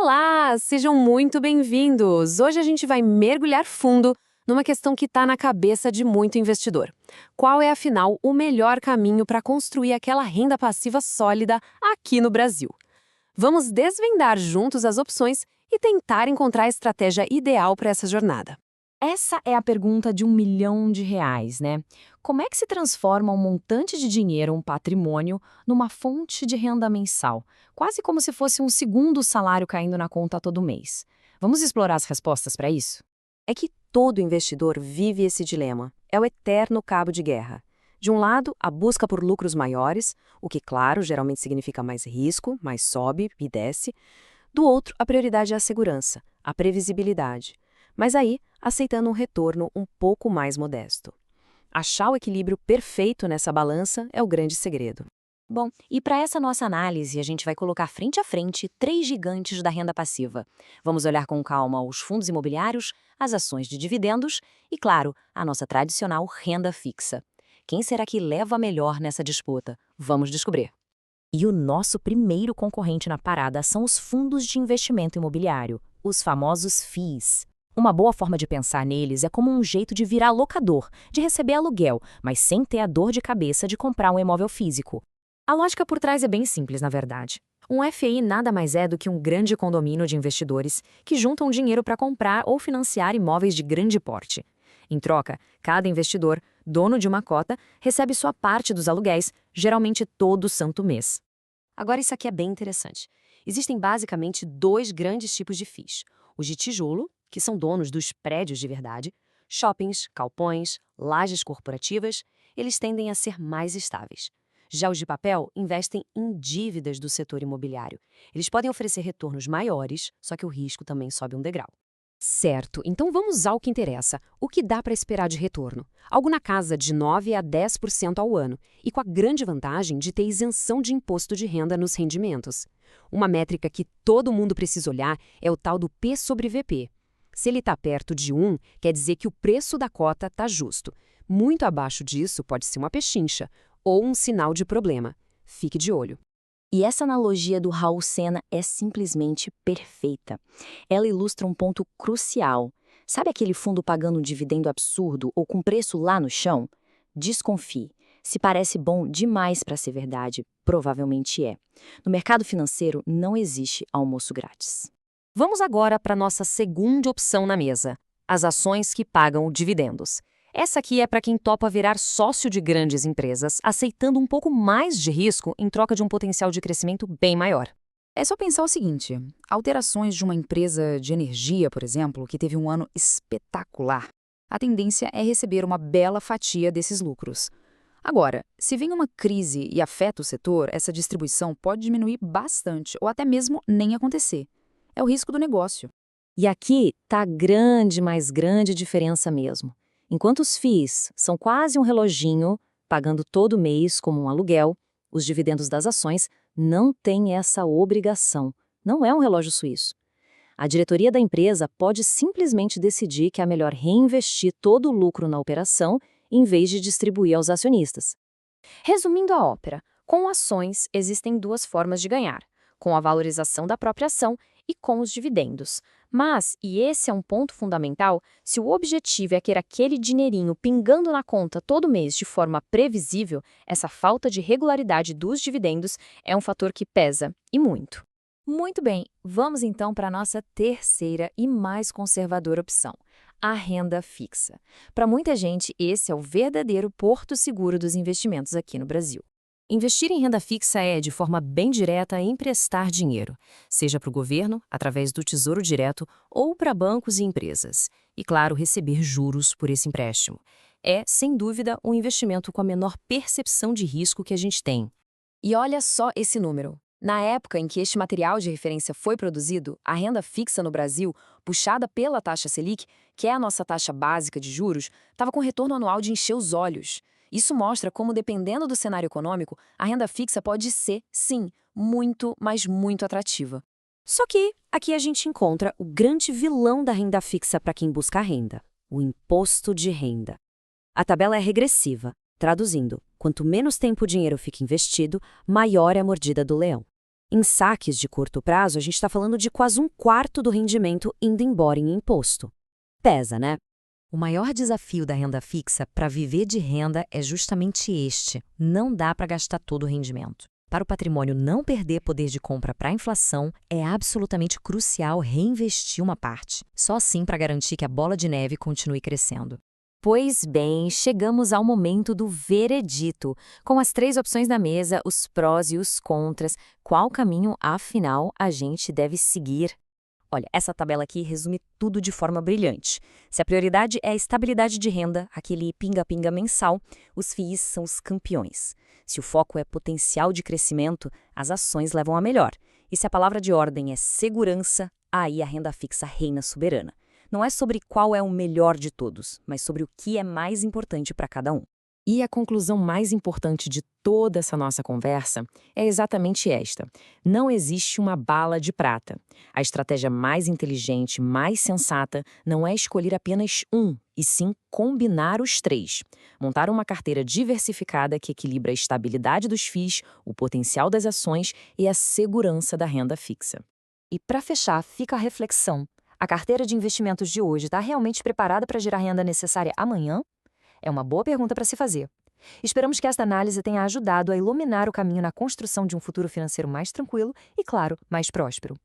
Olá, sejam muito bem-vindos! Hoje a gente vai mergulhar fundo numa questão que está na cabeça de muito investidor. Qual é, afinal, o melhor caminho para construir aquela renda passiva sólida aqui no Brasil? Vamos desvendar juntos as opções e tentar encontrar a estratégia ideal para essa jornada. Essa é a pergunta de R$ 1 milhão, né? Como é que se transforma um montante de dinheiro, um patrimônio, numa fonte de renda mensal? Quase como se fosse um segundo salário caindo na conta todo mês. Vamos explorar as respostas para isso? É que todo investidor vive esse dilema. É o eterno cabo de guerra. De um lado, a busca por lucros maiores, o que, claro, geralmente significa mais risco, mais sobe e desce. Do outro, a prioridade é a segurança, a previsibilidade. Mas aí, aceitando um retorno um pouco mais modesto. Achar o equilíbrio perfeito nessa balança é o grande segredo. Bom, e para essa nossa análise, a gente vai colocar frente a frente três gigantes da renda passiva. Vamos olhar com calma os fundos imobiliários, as ações de dividendos e, claro, a nossa tradicional renda fixa. Quem será que leva a melhor nessa disputa? Vamos descobrir. E o nosso primeiro concorrente na parada são os fundos de investimento imobiliário, os famosos FIIs. Uma boa forma de pensar neles é como um jeito de virar locador, de receber aluguel, mas sem ter a dor de cabeça de comprar um imóvel físico. A lógica por trás é bem simples, na verdade. Um FII nada mais é do que um grande condomínio de investidores que juntam dinheiro para comprar ou financiar imóveis de grande porte. Em troca, cada investidor, dono de uma cota, recebe sua parte dos aluguéis, geralmente todo santo mês. Agora isso aqui é bem interessante. Existem basicamente dois grandes tipos de FIIs. Os de tijolo, que são donos dos prédios de verdade, shoppings, galpões, lajes corporativas, eles tendem a ser mais estáveis. Já os de papel investem em dívidas do setor imobiliário. Eles podem oferecer retornos maiores, só que o risco também sobe um degrau. Certo, então vamos ao que interessa. O que dá para esperar de retorno? Algo na casa de 9 a 10% ao ano, e com a grande vantagem de ter isenção de imposto de renda nos rendimentos. Uma métrica que todo mundo precisa olhar é o tal do P sobre VP. Se ele está perto de 1, quer dizer que o preço da cota está justo. Muito abaixo disso pode ser uma pechincha ou um sinal de problema. Fique de olho. E essa analogia do Raul Senna é simplesmente perfeita. Ela ilustra um ponto crucial. Sabe aquele fundo pagando um dividendo absurdo ou com preço lá no chão? Desconfie. Se parece bom demais para ser verdade, provavelmente é. No mercado financeiro não existe almoço grátis. Vamos agora para a nossa segunda opção na mesa, as ações que pagam dividendos. Essa aqui é para quem topa virar sócio de grandes empresas, aceitando um pouco mais de risco em troca de um potencial de crescimento bem maior. É só pensar o seguinte, alterações de uma empresa de energia, por exemplo, que teve um ano espetacular, a tendência é receber uma bela fatia desses lucros. Agora, se vem uma crise e afeta o setor, essa distribuição pode diminuir bastante ou até mesmo nem acontecer. É o risco do negócio. E aqui está a grande, mais grande diferença mesmo. Enquanto os FIIs são quase um reloginho, pagando todo mês como um aluguel, os dividendos das ações não têm essa obrigação. Não é um relógio suíço. A diretoria da empresa pode simplesmente decidir que é melhor reinvestir todo o lucro na operação em vez de distribuir aos acionistas. Resumindo a ópera, com ações existem duas formas de ganhar: com a valorização da própria ação e com os dividendos. Mas, e esse é um ponto fundamental, se o objetivo é ter aquele dinheirinho pingando na conta todo mês de forma previsível, essa falta de regularidade dos dividendos é um fator que pesa, e muito. Muito bem, vamos então para a nossa terceira e mais conservadora opção, a renda fixa. Para muita gente, esse é o verdadeiro porto seguro dos investimentos aqui no Brasil. Investir em renda fixa é, de forma bem direta, emprestar dinheiro, seja para o governo, através do Tesouro Direto, ou para bancos e empresas. E, claro, receber juros por esse empréstimo. É, sem dúvida, um investimento com a menor percepção de risco que a gente tem. E olha só esse número. Na época em que este material de referência foi produzido, a renda fixa no Brasil, puxada pela taxa Selic, que é a nossa taxa básica de juros, estava com retorno anual de encher os olhos. Isso mostra como, dependendo do cenário econômico, a renda fixa pode ser, sim, muito, mas muito atrativa. Só que aqui a gente encontra o grande vilão da renda fixa para quem busca renda, o imposto de renda. A tabela é regressiva, traduzindo, quanto menos tempo o dinheiro fica investido, maior é a mordida do leão. Em saques de curto prazo, a gente está falando de quase um quarto do rendimento indo embora em imposto. Pesa, né? O maior desafio da renda fixa para viver de renda é justamente este: não dá para gastar todo o rendimento. Para o patrimônio não perder poder de compra para a inflação, é absolutamente crucial reinvestir uma parte. Só assim para garantir que a bola de neve continue crescendo. Pois bem, chegamos ao momento do veredito. Com as 3 opções na mesa, os prós e os contras, qual caminho, afinal, a gente deve seguir? Olha, essa tabela aqui resume tudo de forma brilhante. Se a prioridade é a estabilidade de renda, aquele pinga-pinga mensal, os FIIs são os campeões. Se o foco é potencial de crescimento, as ações levam a melhor. E se a palavra de ordem é segurança, aí a renda fixa reina soberana. Não é sobre qual é o melhor de todos, mas sobre o que é mais importante para cada um. E a conclusão mais importante de toda essa nossa conversa é exatamente esta: não existe uma bala de prata. A estratégia mais inteligente, mais sensata, não é escolher apenas um, e sim combinar os 3. Montar uma carteira diversificada que equilibra a estabilidade dos FIIs, o potencial das ações e a segurança da renda fixa. E para fechar, fica a reflexão: a carteira de investimentos de hoje está realmente preparada para gerar a renda necessária amanhã? É uma boa pergunta para se fazer. Esperamos que esta análise tenha ajudado a iluminar o caminho na construção de um futuro financeiro mais tranquilo e, claro, mais próspero.